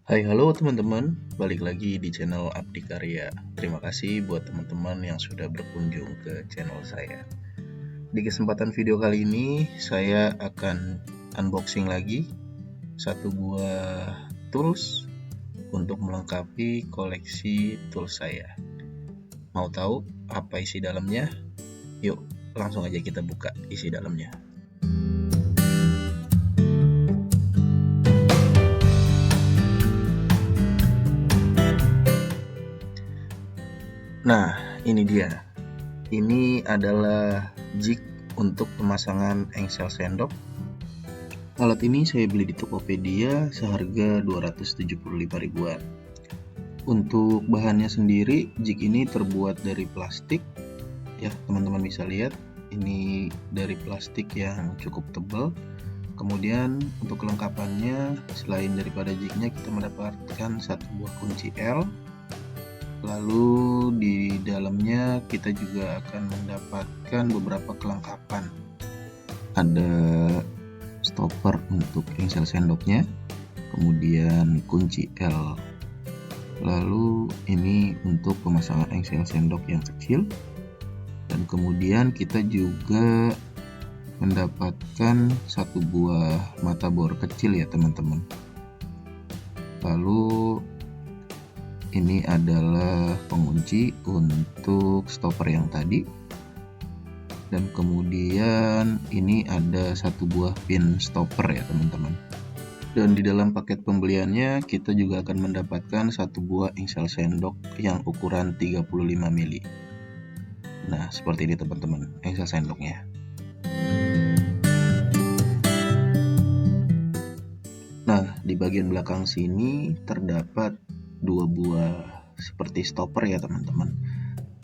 Hai, halo teman-teman, balik lagi di channel Abdi Karya. Terima kasih buat teman-teman yang sudah berkunjung ke channel saya. Di kesempatan video kali ini, saya akan unboxing lagi satu buah tools untuk melengkapi koleksi tools saya. Mau tahu apa isi dalamnya? Yuk, langsung aja kita buka isi dalamnya. Nah, ini dia. Ini adalah jig untuk pemasangan engsel sendok. Alat ini saya beli di Tokopedia seharga 275 ribuan. Untuk bahannya sendiri, jig ini terbuat dari plastik. Ya, teman-teman bisa lihat, ini dari plastik yang cukup tebal. Kemudian untuk kelengkapannya, selain daripada jignya, kita mendapatkan satu buah kunci L. Lalu di dalamnya kita juga akan mendapatkan beberapa kelengkapan. Ada stopper untuk engsel sendoknya, kemudian kunci L. Lalu ini untuk pemasangan engsel sendok yang kecil. Dan kemudian kita juga mendapatkan satu buah mata bor kecil ya teman-teman. Lalu ini adalah pengunci untuk stopper yang tadi. Dan kemudian ini ada satu buah pin stopper ya teman-teman. Dan di dalam paket pembeliannya kita juga akan mendapatkan satu buah engsel sendok yang ukuran 35 mili. Nah, seperti ini teman-teman, engsel sendoknya. Nah, di bagian belakang sini terdapat dua buah seperti stopper ya teman-teman.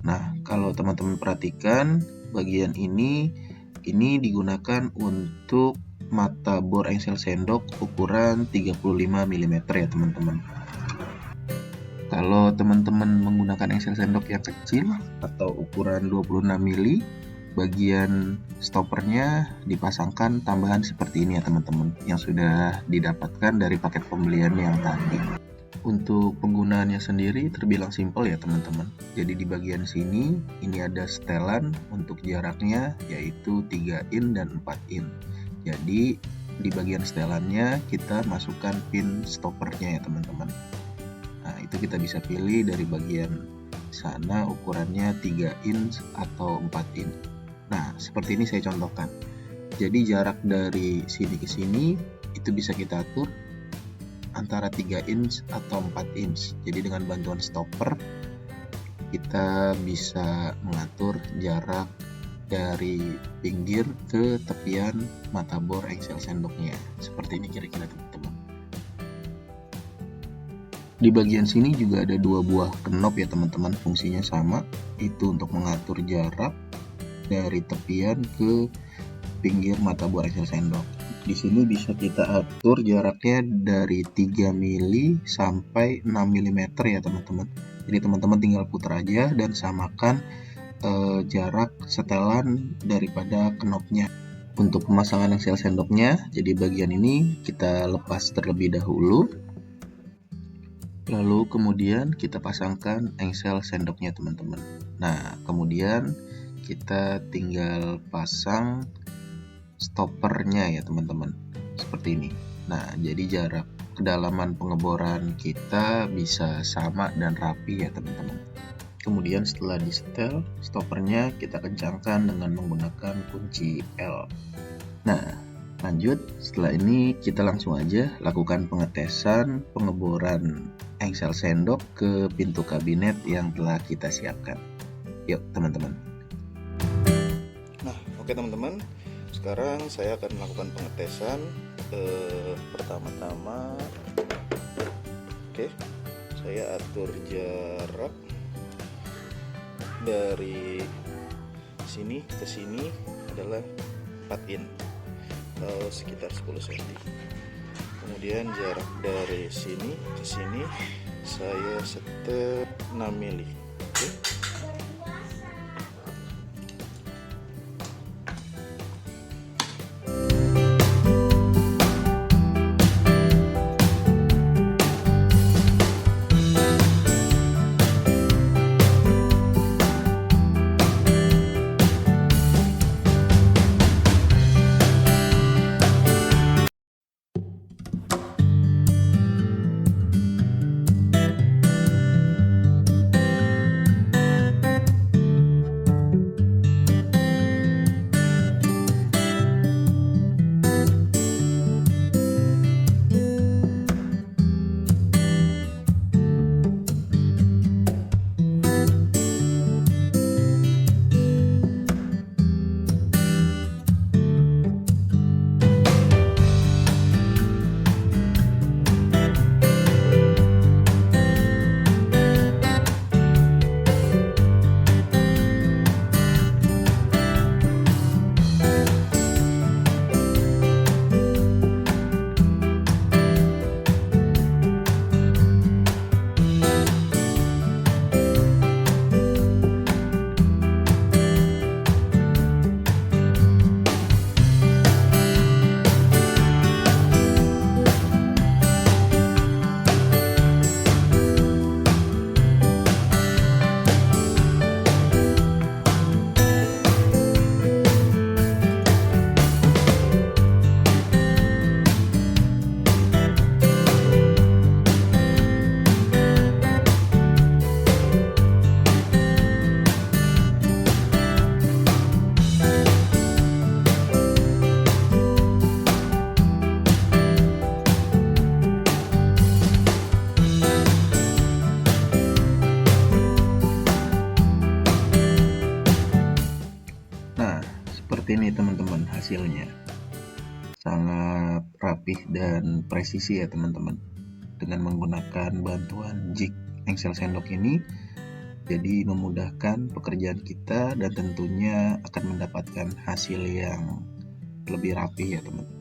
Nah, kalau teman-teman perhatikan bagian ini digunakan untuk mata bor engsel sendok ukuran 35 mm ya teman-teman. Kalau teman-teman menggunakan engsel sendok yang kecil atau ukuran 26 mili, bagian stoppernya dipasangkan tambahan seperti ini ya teman-teman, yang sudah didapatkan dari paket pembelian yang tadi. Untuk penggunaannya sendiri terbilang simpel ya teman-teman. Jadi di bagian sini ini ada setelan untuk jaraknya yaitu 3 in dan 4 in. Jadi di bagian setelannya kita masukkan pin stoppernya ya teman-teman. Nah, itu kita bisa pilih dari bagian sana ukurannya 3 in atau 4 in. Nah, seperti ini saya contohkan. Jadi jarak dari sini ke sini itu bisa kita atur antara 3 inch atau 4 inch. Jadi dengan bantuan stopper kita bisa mengatur jarak dari pinggir ke tepian mata bor engsel sendoknya. Seperti ini kira-kira teman-teman. Di bagian sini juga ada dua buah knob ya teman-teman, fungsinya sama. Itu untuk mengatur jarak dari tepian ke pinggir mata bor engsel sendok. Di sini bisa kita atur jaraknya dari 3 mili sampai 6 mm ya teman-teman. Jadi teman-teman tinggal putar aja dan samakan jarak setelan daripada knobnya. Untuk pemasangan engsel sendoknya, jadi bagian ini kita lepas terlebih dahulu. Lalu kemudian kita pasangkan engsel sendoknya teman-teman. Nah, kemudian kita tinggal pasang stoppernya ya teman-teman, seperti ini. Nah, jadi jarak kedalaman pengeboran kita bisa sama dan rapi ya teman-teman. Kemudian setelah disetel, stoppernya kita kencangkan dengan menggunakan kunci L. Nah, lanjut, setelah ini kita langsung aja lakukan pengetesan pengeboran engsel sendok ke pintu kabinet yang telah kita siapkan. Yuk teman-teman. Nah, oke teman-teman, sekarang saya akan melakukan pengetesan. Pertama-tama, oke, saya atur jarak dari sini ke sini adalah 4 in atau sekitar 10 cm. Kemudian jarak dari sini ke sini saya setel 6 mili. Oke. hasilnya. Sangat rapih dan presisi ya teman-teman. Dengan menggunakan bantuan jig engsel sendok ini, jadi memudahkan pekerjaan kita dan tentunya akan mendapatkan hasil yang lebih rapi ya teman-teman.